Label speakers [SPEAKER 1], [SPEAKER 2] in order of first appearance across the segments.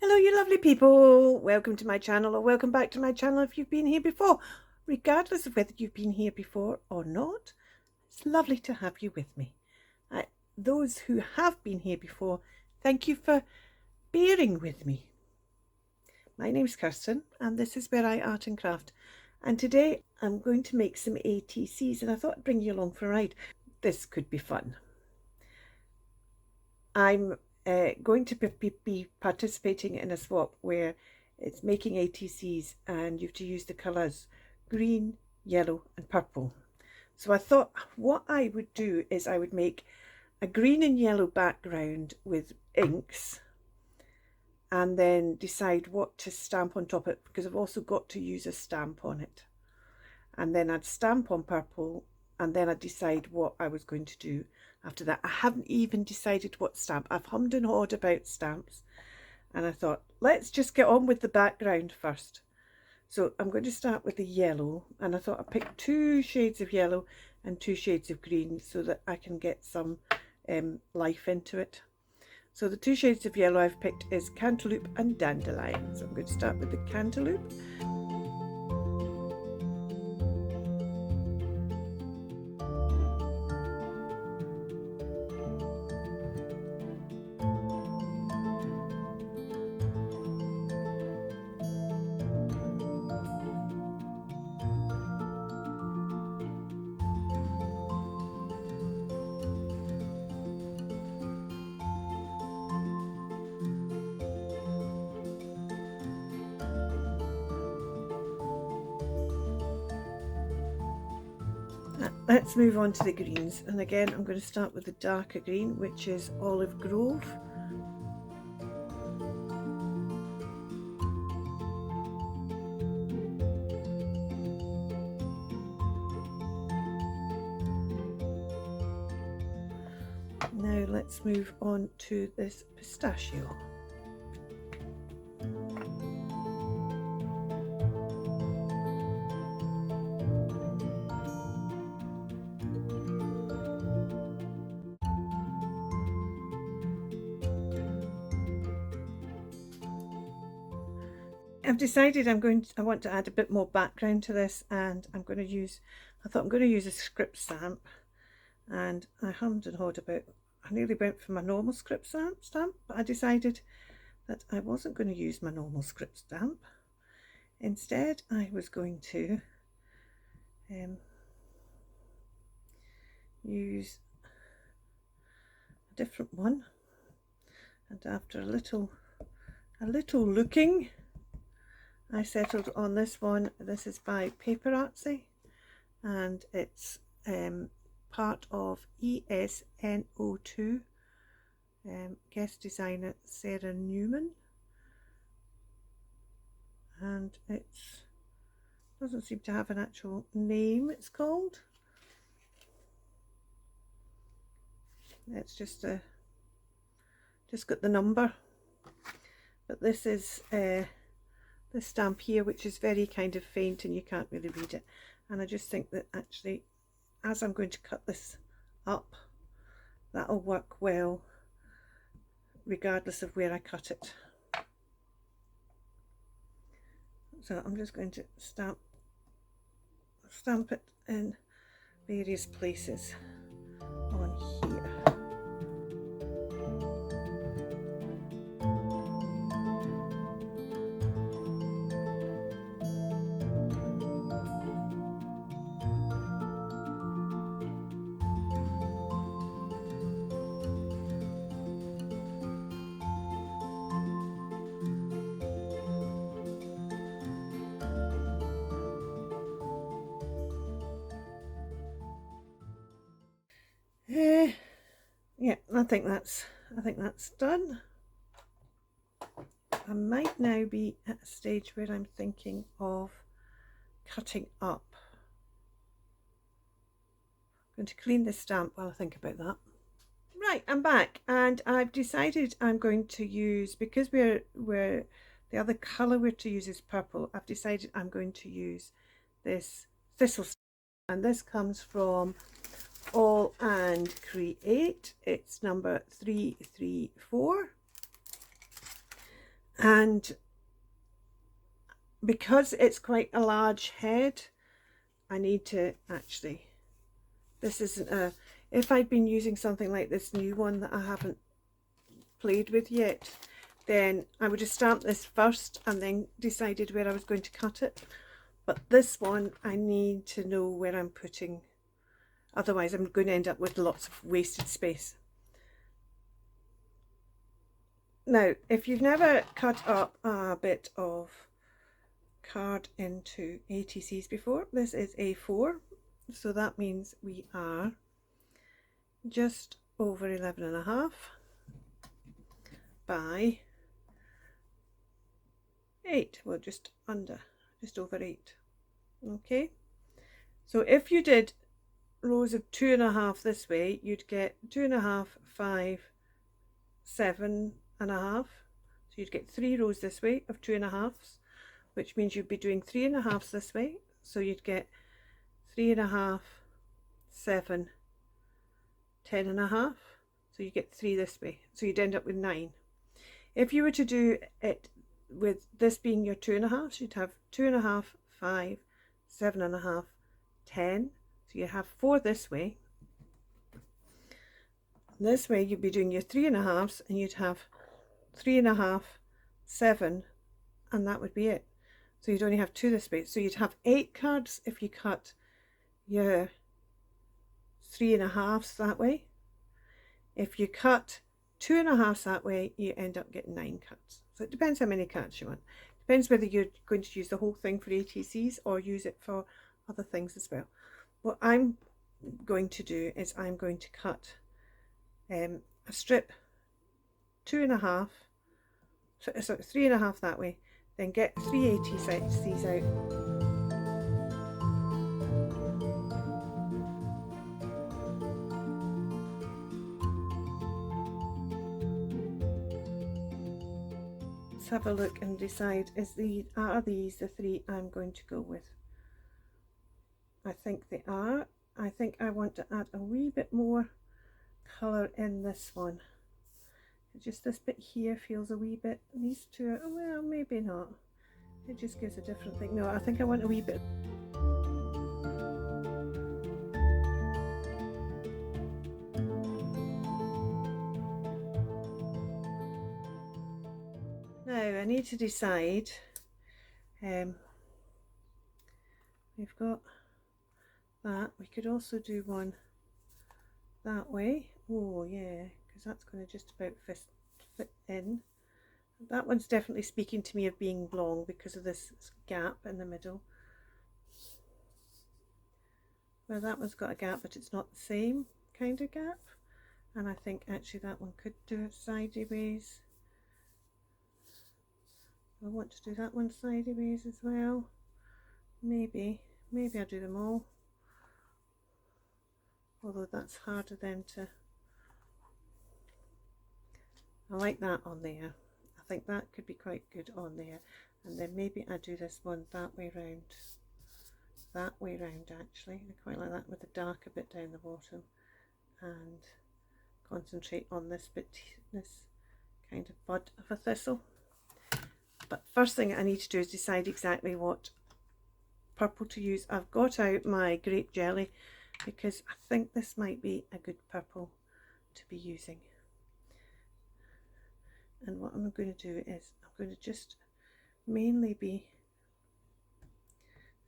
[SPEAKER 1] Hello you lovely people, welcome to my channel or welcome back to my channel if you've been here before. Regardless of whether you've been here before or not, it's lovely to have you with me. Those who have been here before, thank you for bearing with me. My name's Kirsten and this is where I art and craft, and today I'm going to make some ATCs and I thought I'd bring you along for a ride. This could be fun. I'm going to be participating in a swap where it's making ATCs and you have to use the colours green, yellow and purple. So I thought what I would do is I would make a green and yellow background with inks and then decide what to stamp on top of it, because I've also got to use a stamp on it. And then I'd stamp on purple and then I'd decide what I was going to do after that. I haven't even decided what stamp. I've hummed and hawed about stamps and I thought, let's just get on with the background first. So I'm going to start with the yellow, and I thought I'd pick 2 shades of yellow and 2 shades of green so that I can get some life into it. So the 2 shades of yellow I've picked is Cantaloupe and Dandelion. So I'm going to start with the Cantaloupe. Let's move on to the greens, and again I'm going to start with the darker green, which is Olive Grove. Now let's move on to this pistachio. I've decided I want to add a bit more background to this, and I thought I'm going to use a script stamp, and I hummed and hawed about. I nearly went for my normal script stamp, but I decided that I wasn't going to use my normal script stamp. Instead, I was going to use a different one, and after a little looking, I settled on this one. This is by PaperArtsy and it's part of ESNO2, guest designer Sarah Newman, and it doesn't seem to have an actual name. It's called, it's just got the number, but this is this stamp here, which is very kind of faint and you can't really read it, and I just think that actually as I'm going to cut this up, that'll work well regardless of where I cut it. So I'm just going to stamp it in various places on here. Yeah, I think that's done. I might now be at a stage where I'm thinking of cutting up. I'm going to clean this stamp while I think about that. Right, I'm back, and I've decided I'm going to use, because the other colour we're to use is purple, I've decided I'm going to use this Thistle, and this comes from All and Create. It's number 334, And because it's quite a large head, I need to actually, this isn't a, if I'd been using something like this new one that I haven't played with yet, then I would have stamped this first and then decided where I was going to cut it. But this one, I need to know where I'm putting, otherwise I'm going to end up with lots of wasted space. Now, if you've never cut up a bit of card into ATCs before, this is A4, so that means we are just over 11.5 by 8, well, just over 8. Okay, so if you did rows of 2.5 this way, you'd get 2.5, 5, 7.5. So you'd get 3 rows this way of 2.5s, which means you'd be doing 3.5s this way. So you'd get 3.5, 7, 10.5. So you get 3 this way. So you'd end up with 9. If you were to do it with this being your 2.5s, you'd have 2.5, 5, 7.5, 10. So you have 4 this way. This way you'd be doing your 3.5s and you'd have 3.5, 7, and that would be it. So you'd only have 2 this way. So you'd have 8 cards if you cut your 3.5s that way. If you cut 2.5s that way, you end up getting 9 cuts. So it depends how many cuts you want. Depends whether you're going to use the whole thing for ATCs or use it for other things as well. What I'm going to do is I'm going to cut a strip 2.5, so 3.5 that way, then get 3 ATCs out. Let's have a look and decide, are these the 3 I'm going to go with? I think they are. I think I want to add a wee bit more colour in this one. Just this bit here feels a wee bit, these two are, well, maybe not. It just gives a different thing. No, I think I want a wee bit. Now I need to decide, we've got that. We could also do one that way. Oh yeah, because that's going to just about fit in. That one's definitely speaking to me of being long because of this gap in the middle. Well, that one's got a gap, but it's not the same kind of gap. And I think actually that one could do it sideways. I want to do that one sideways as well. Maybe I'll do them all. Although that's harder then to, I like that on there. I think that could be quite good on there. And then maybe I do this one that way round actually. I quite like that with the darker bit down the bottom, and concentrate on this bit, this kind of bud of a thistle. But first thing I need to do is decide exactly what purple to use. I've got out my grape jelly because I think this might be a good purple to be using. And what I'm going to do is I'm going to just mainly be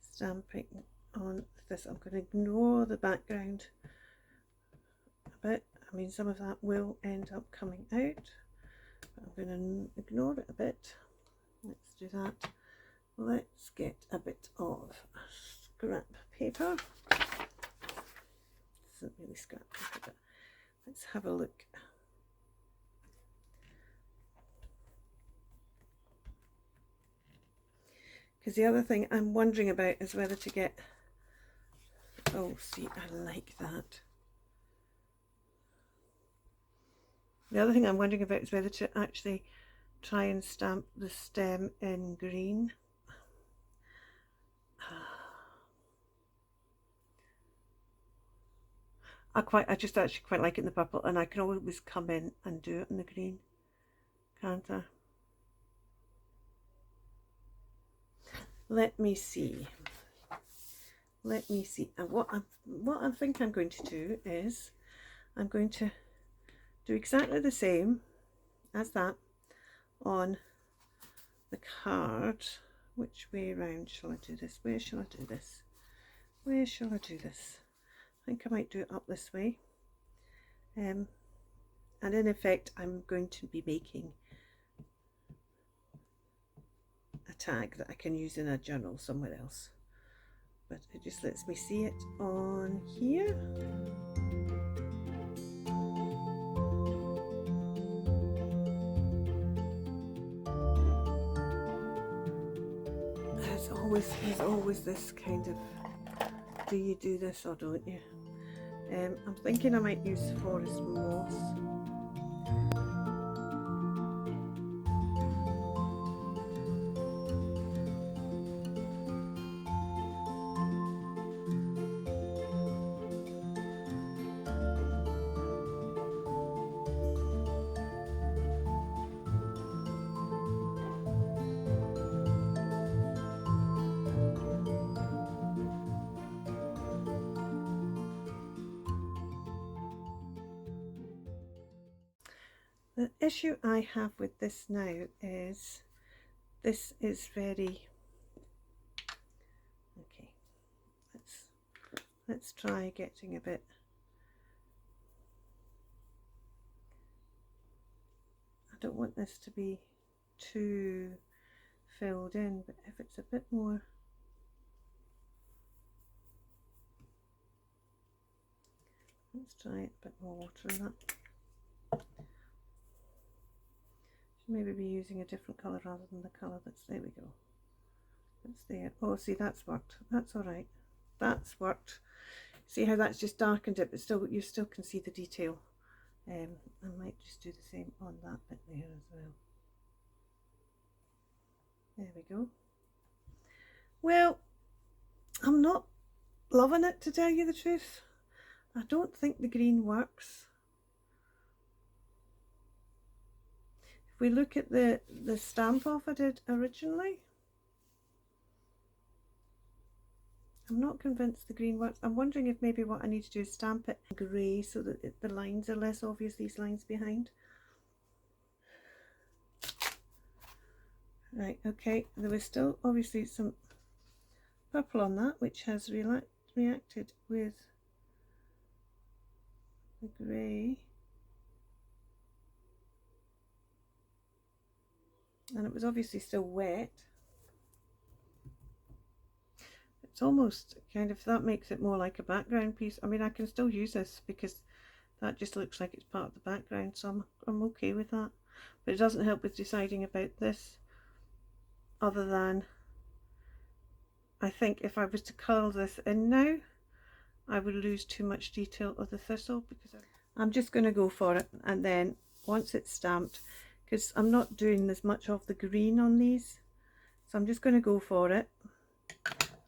[SPEAKER 1] stamping on this. I'm going to ignore the background a bit. I mean, some of that will end up coming out, but I'm going to ignore it a bit. Let's do that. Let's get a bit of scrap paper. This isn't really scrap paper, but let's have a look. Because the other thing I'm wondering about is whether to get, oh see, I like that. The other thing I'm wondering about is whether to actually try and stamp the stem in green. I just actually quite like it in the purple, and I can always come in and do it in the green, can't I? let me see. And what I think I'm going to do is I'm going to do exactly the same as that on the card. Which way around shall I do this? Where shall I do this? Where shall I do this? I think I might do it up this way. And in effect, I'm going to be making a tag that I can use in a journal somewhere else. But it just lets me see it on here. There's always this kind of, do you do this or don't you? I'm thinking I might use forest moss. The issue I have with this now is this is very, okay, let's try getting a bit, I don't want this to be too filled in, but if it's a bit more, let's try it a bit more water in that. Should maybe be using a different colour rather than the colour that's, there we go. That's there. Oh, see, that's worked. That's all right. That's worked. See how that's just darkened it, but still, you still can see the detail. I might just do the same on that bit there as well. There we go. Well, I'm not loving it, to tell you the truth. I don't think the green works. If we look at the stamp off I did originally, I'm not convinced the green works. I'm wondering if maybe what I need to do is stamp it grey so that the lines are less obvious, these lines behind. Right, okay, there was still obviously some purple on that, which has reacted with the grey. And it was obviously still wet. It's almost kind of, that makes it more like a background piece. I mean, I can still use this because that just looks like it's part of the background, so I'm okay with that. But it doesn't help with deciding about this, other than I think if I was to curl this in now, I would lose too much detail of the thistle, because I'm just going to go for it, and then once it's stamped, because I'm not doing as much of the green on these, so I'm just going to go for it.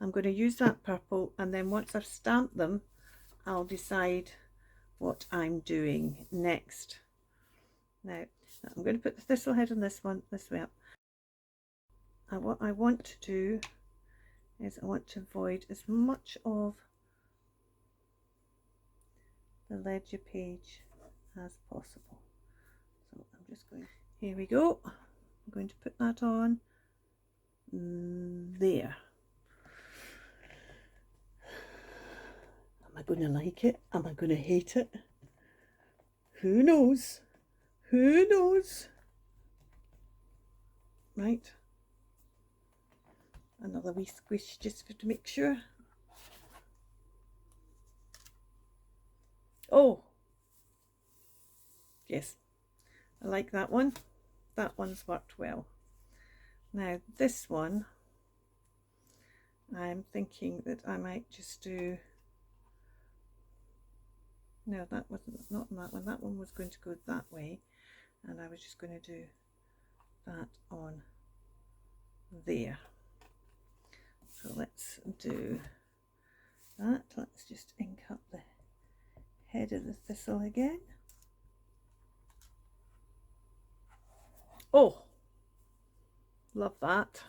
[SPEAKER 1] I'm going to use that purple, and then once I've stamped them, I'll decide what I'm doing next. Now, I'm going to put the thistle head on this one, this way up. And what I want to do is I want to avoid as much of the ledger page as possible. So I'm just going, here we go. I'm going to put that on there. Am I going to like it? Am I going to hate it? Who knows? Who knows? Right. Another wee squish just to make sure. Oh, yes, I like that one. That one's worked well. Now this one, I'm thinking that I might just do, no, that wasn't, not that one. That one was going to go that way, and I was just going to do that on there. So let's do that. Let's just ink up the head of the thistle again. Oh, love that.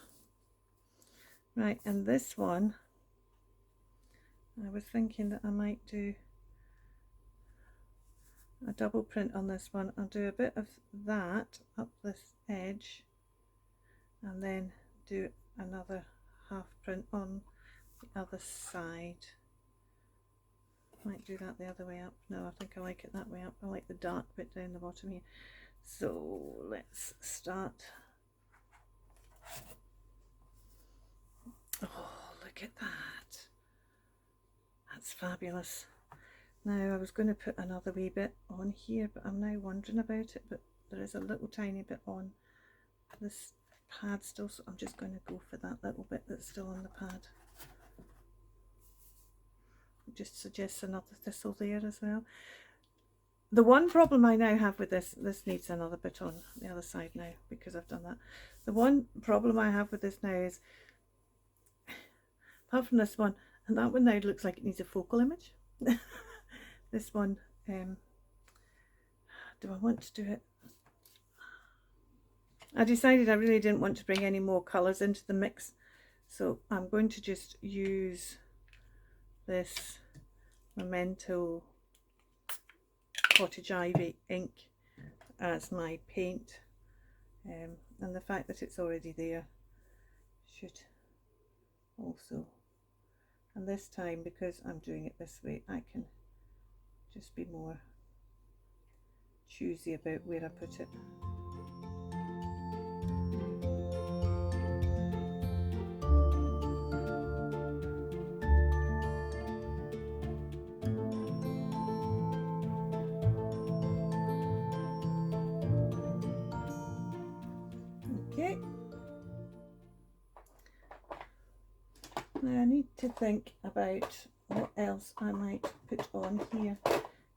[SPEAKER 1] Right, and this one, I was thinking that I might do a double print on this one. I'll do a bit of that up this edge and then do another half print on the other side. Might do that the other way up. No, I think I like it that way up. I like the dark bit down the bottom here. So let's start. Oh, look at that. That's fabulous. Now I was going to put another wee bit on here, but I'm now wondering about it, but there is a little tiny bit on this pad still, so I'm just going to go for that little bit that's still on the pad. It just suggests another thistle there as well. The one problem I now have with this needs another bit on the other side now because I've done that. The one problem I have with this now is, apart from this one, and that one now looks like it needs a focal image. This one, do I want to do it? I decided I really didn't want to bring any more colours into the mix, so I'm going to just use this Memento Cottage Ivy ink as my paint, and the fact that it's already there should also, and this time because I'm doing it this way, I can just be more choosy about where I put it. Okay, now I need to think about what else I might put on here,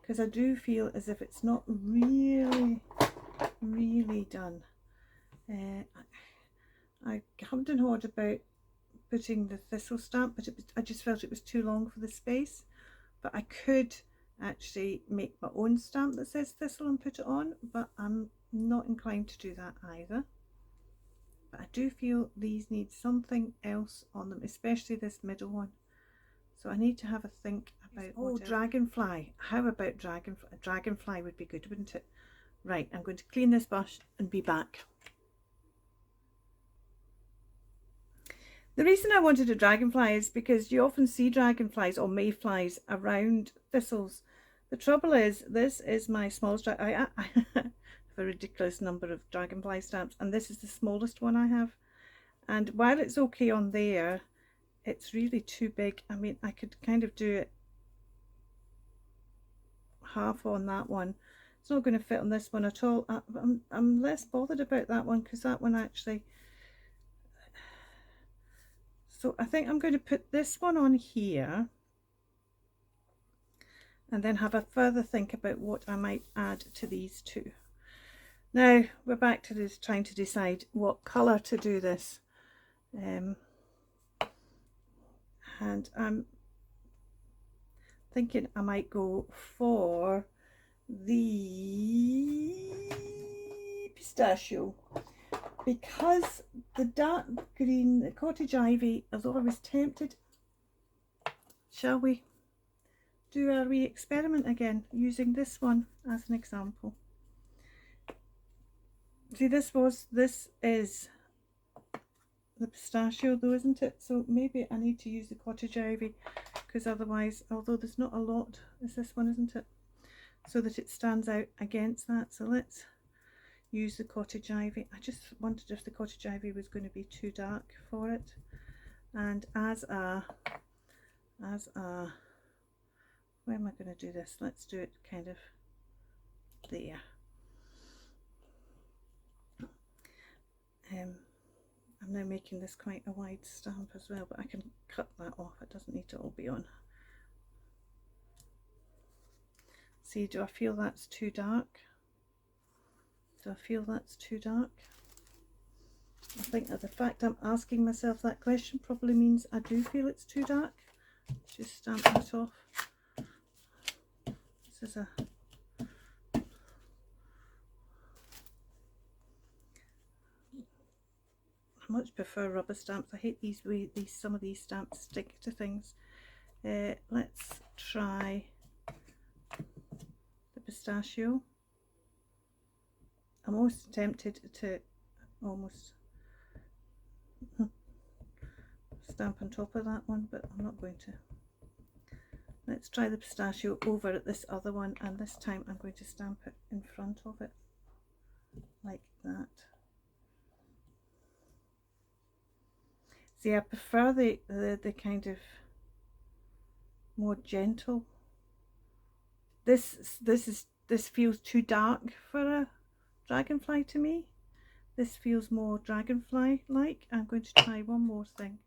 [SPEAKER 1] because I do feel as if it's not really done. I hummed and hawed about putting the thistle stamp, but I just felt it was too long for the space. But I could actually make my own stamp that says thistle and put it on, but I'm not inclined to do that either. But I do feel these need something else on them, especially this middle one. So I need to have a think about, oh, dragonfly. How about dragonfly? A dragonfly would be good, wouldn't it? Right, I'm going to clean this brush and be back. The reason I wanted a dragonfly is because you often see dragonflies or mayflies around thistles. The trouble is, this is my smallest, I have a ridiculous number of dragonfly stamps, and this is the smallest one I have. And while it's okay on there, it's really too big. I mean, I could kind of do it half on that one. It's not going to fit on this one at all. I'm less bothered about that one because that one actually, so I think I'm going to put this one on here and then have a further think about what I might add to these two. Now we're back to this, trying to decide what colour to do this, and I'm thinking I might go for the pistachio, because the dark green, the cottage ivy, although I was tempted, shall we do our wee experiment again using this one as an example. See, this is the pistachio though, isn't it? So maybe I need to use the cottage ivy, because otherwise, although there's not a lot, it's this one, isn't it? So that it stands out against that. So let's use the cottage ivy. I just wondered if the cottage ivy was going to be too dark for it. And as a where am I going to do this? Let's do it kind of there. I'm now making this quite a wide stamp as well, but I can cut that off. It doesn't need to all be on. See, do I feel that's too dark? Do I feel that's too dark? I think that the fact I'm asking myself that question probably means I do feel it's too dark. Just stamp that off. This is a much prefer rubber stamps. I hate these some of these stamps stick to things. Let's try the pistachio. I'm almost tempted to almost stamp on top of that one, but I'm not going to. Let's try the pistachio over at this other one, and this time I'm going to stamp it in front of it like that. See, I prefer the kind of more gentle. This feels too dark for a dragonfly to me. This feels more dragonfly like. I'm going to try one more thing.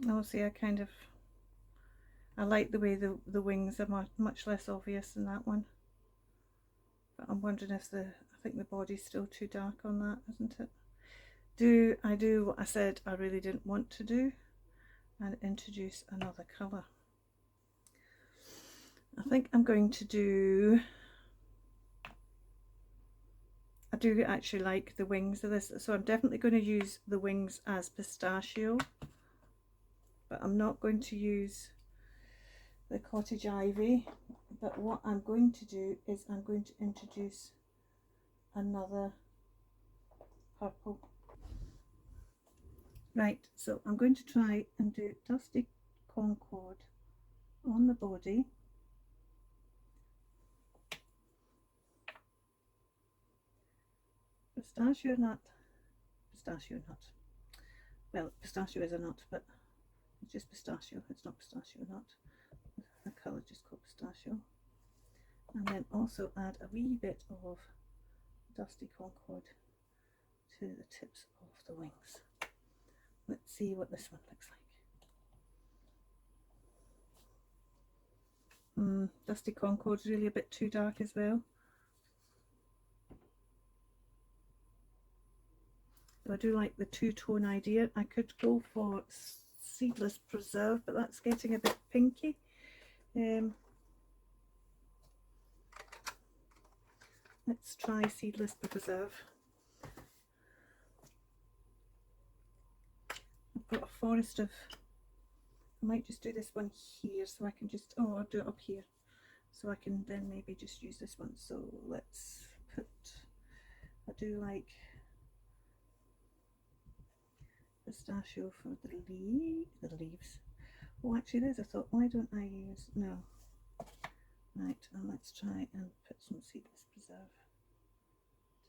[SPEAKER 1] Oh, see, I like the way the wings are much less obvious than that one. But I'm wondering if I think the body's still too dark on that, isn't it? I do what I said I really didn't want to do, and introduce another colour. I think I'm going to do, I do actually like the wings of this, so I'm definitely going to use the wings as pistachio, but I'm not going to use the cottage ivy. But what I'm going to do is I'm going to introduce another purple. Right, so I'm going to try and do Dusty Concord on the body. Pistachio nut. Well, pistachio is a nut, but it's just pistachio, it's not pistachio nut. The colour just called pistachio. And then also add a wee bit of Dusty Concord to the tips of the wings. Let's see what this one looks like. Dusty Concord's really a bit too dark as well. So I do like the two-tone idea. I could go for Seedless Preserve, but that's getting a bit pinky. Let's try Seedless Preserve. I've got a forest of, I might just do this one here so I can just, oh, I'll do it up here. So I can then maybe just use this one. So let's put, I do like pistachio for the leaves. Oh, actually there's a thought, why don't I use, no. Right, and let's try and put some Seedless Preserve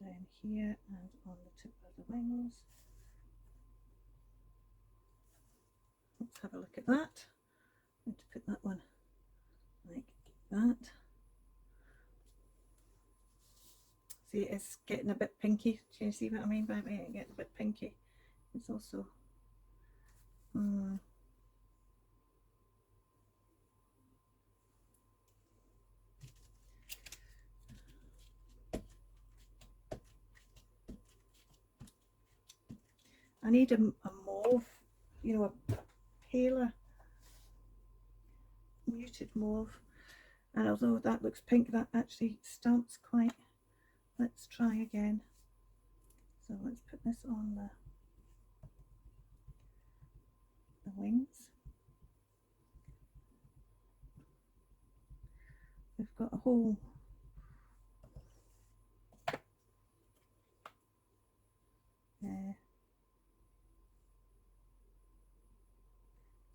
[SPEAKER 1] down here and on the tip of the wings. Let's have a look at that. I'm going to put that one like that. See, it's getting a bit pinky. Do you see what I mean by it getting a bit pinky? It's also I need a mauve, you know, a paler, muted mauve. And although that looks pink, that actually stamps quite. Let's try again. So let's put this on the wings. We've got a whole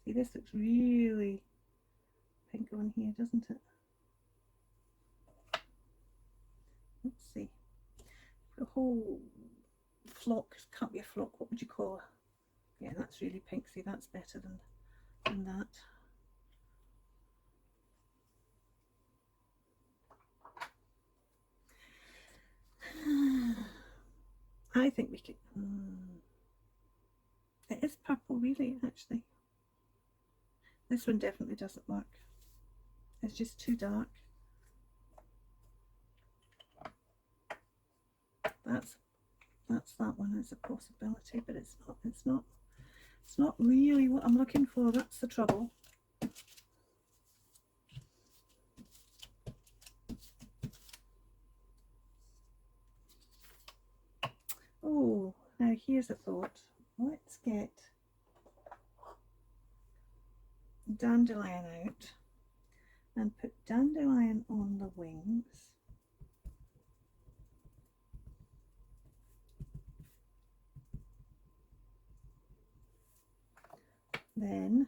[SPEAKER 1] see, this looks really pink on here, doesn't it? Let's see. The whole flock, can't be a flock, what would you call it? Yeah, that's really pink. See, that's better than that. I think we could. It is purple, really, actually. This one definitely doesn't work. It's just too dark. That's that one as a possibility, but it's not really what I'm looking for. That's the trouble. Oh, now here's a thought. Let's get dandelion out and put dandelion on the wings. Then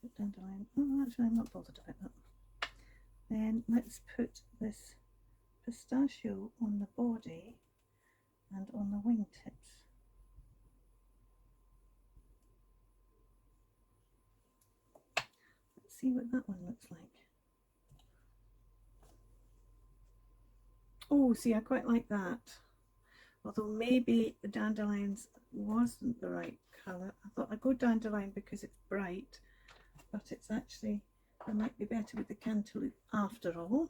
[SPEAKER 1] put dandelion. Oh, actually, I'm not bothered about that. Then let's put this pistachio on the body and on the wingtips. Let's see what that one looks like. Oh, see, I quite like that. Although maybe the dandelions wasn't the right colour. I thought I'd go dandelion because it's bright, but it's actually, it might be better with the cantaloupe after all.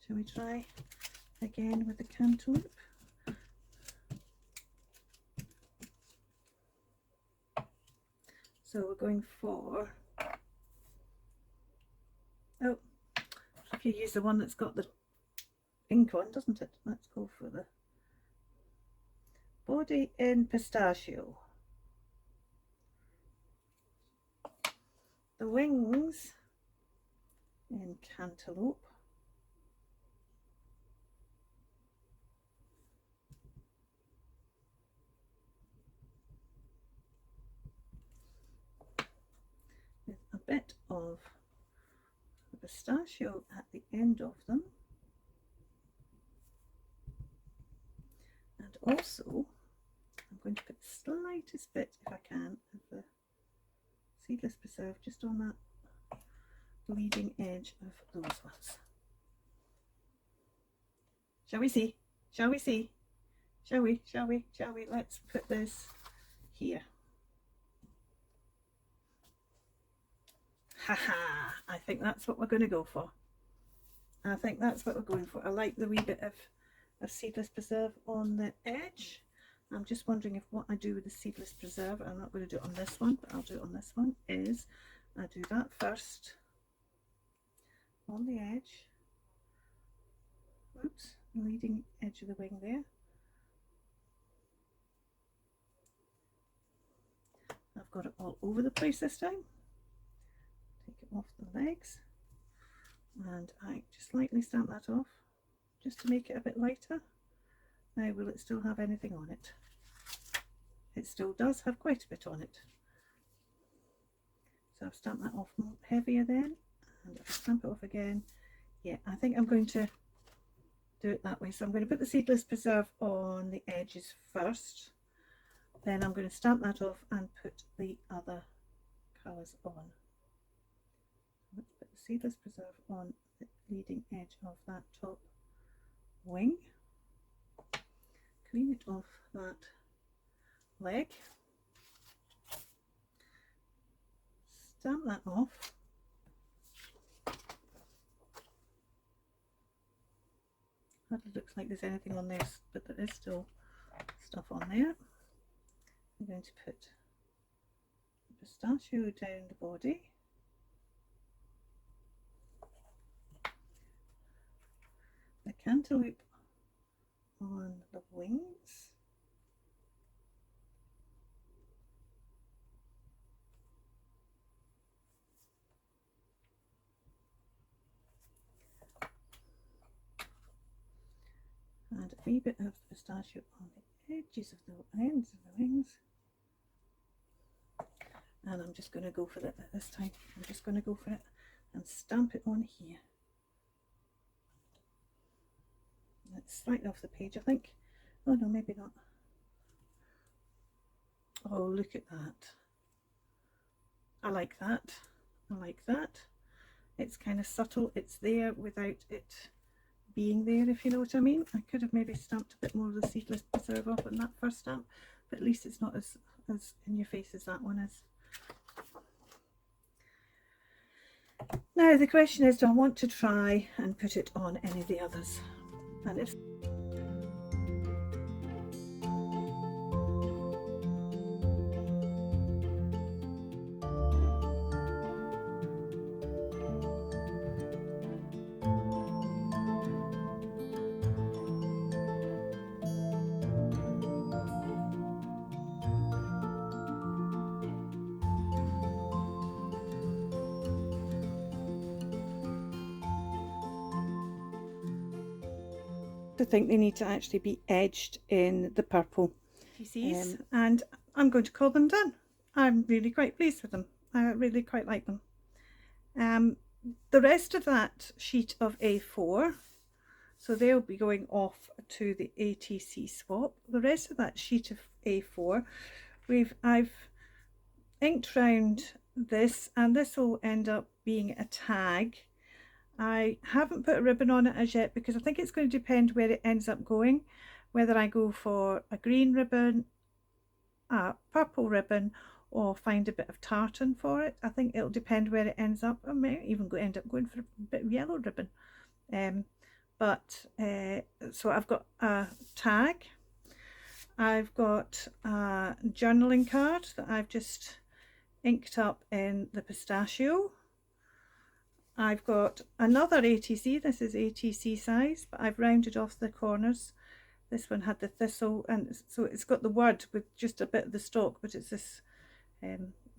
[SPEAKER 1] Shall we try again with the cantaloupe? So we're going for, oh, if you use the one that's got the ink on, doesn't it? Let's go for the body in pistachio. The wings in cantaloupe. With a bit of pistachio at the end of them. And also, I'm going to put the slightest bit, if I can, of the seedless preserve just on that leading edge of those ones. Shall we see? Shall we see? Shall we? Shall we? Shall we? Let's put this here. Haha! I think that's what we're going to go for. I think that's what we're going for. I like the wee bit of seedless preserve on the edge. I'm just wondering if what I do with the seedless preserve, I'm not going to do it on this one, but I'll do it on this one, is I do that first on the edge. Oops, the leading edge of the wing there. I've got it all over the place this time. Take it off the legs and I just lightly stamp that off just to make it a bit lighter. Now, will it still have anything on it? It still does have quite a bit on it. So I've stamped that off heavier then, and I'll stamp it off again. Yeah, I think I'm going to do it that way. So I'm going to put the seedless preserve on the edges first. Then I'm going to stamp that off and put the other colours on. Let's put the seedless preserve on the leading edge of that top wing. Clean it off that leg. Stamp that off. Hardly looks like there's anything on there, but there is still stuff on there. I'm going to put the pistachio down the body. The cantaloupe on the wings. And a wee bit of pistachio on the edges of the ends of the wings. And I'm just going to go for it this time. I'm just going to go for it and stamp it on here. It's slightly off the page, I think. Oh no, maybe not. Oh, look at that. I like that. I like that. It's kind of subtle. It's there without it being there, if you know what I mean. I could have maybe stamped a bit more of the seedless preserve off on that first stamp, but at least it's not as in your face as that one is. Now the question is, do I want to try and put it on any of the others? And if to think they need to actually be edged in the purple. And I'm going to call them done. I'm really quite pleased with them. I really quite like them. The rest of that sheet of A4, so they'll be going off to the ATC swap. The rest of that sheet of A4, I've inked round this, and this will end up being a tag. I haven't put a ribbon on it as yet because I think it's going to depend where it ends up going, whether I go for a green ribbon, a purple ribbon, or find a bit of tartan for it. I think it'll depend where it ends up. I may even end up going for a bit of yellow ribbon. So I've got a tag, I've got a journaling card that I've just inked up in the pistachio. I've got another ATC, this is ATC size, but I've rounded off the corners. This one had the thistle, and so it's got the word with just a bit of the stalk, but it's this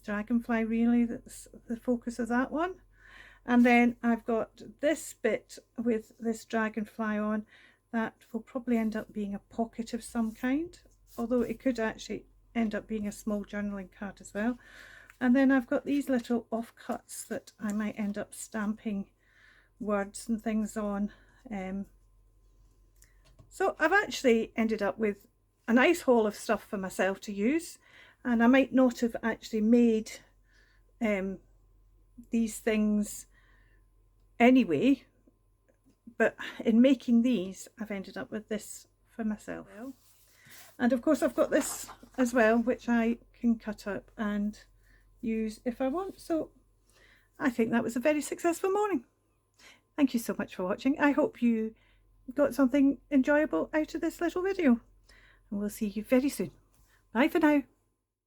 [SPEAKER 1] dragonfly really that's the focus of that one. And then I've got this bit with this dragonfly on that will probably end up being a pocket of some kind, although it could actually end up being a small journaling card as well. And then I've got these little offcuts that I might end up stamping words and things on. So I've actually ended up with a nice haul of stuff for myself to use, and I might not have actually made these things anyway, but in making these I've ended up with this for myself. And of course I've got this as well, which I can cut up and use if I want. So I think that was a very successful morning. Thank you so much for watching. I hope you got something enjoyable out of this little video, and we'll see you very soon. Bye for now.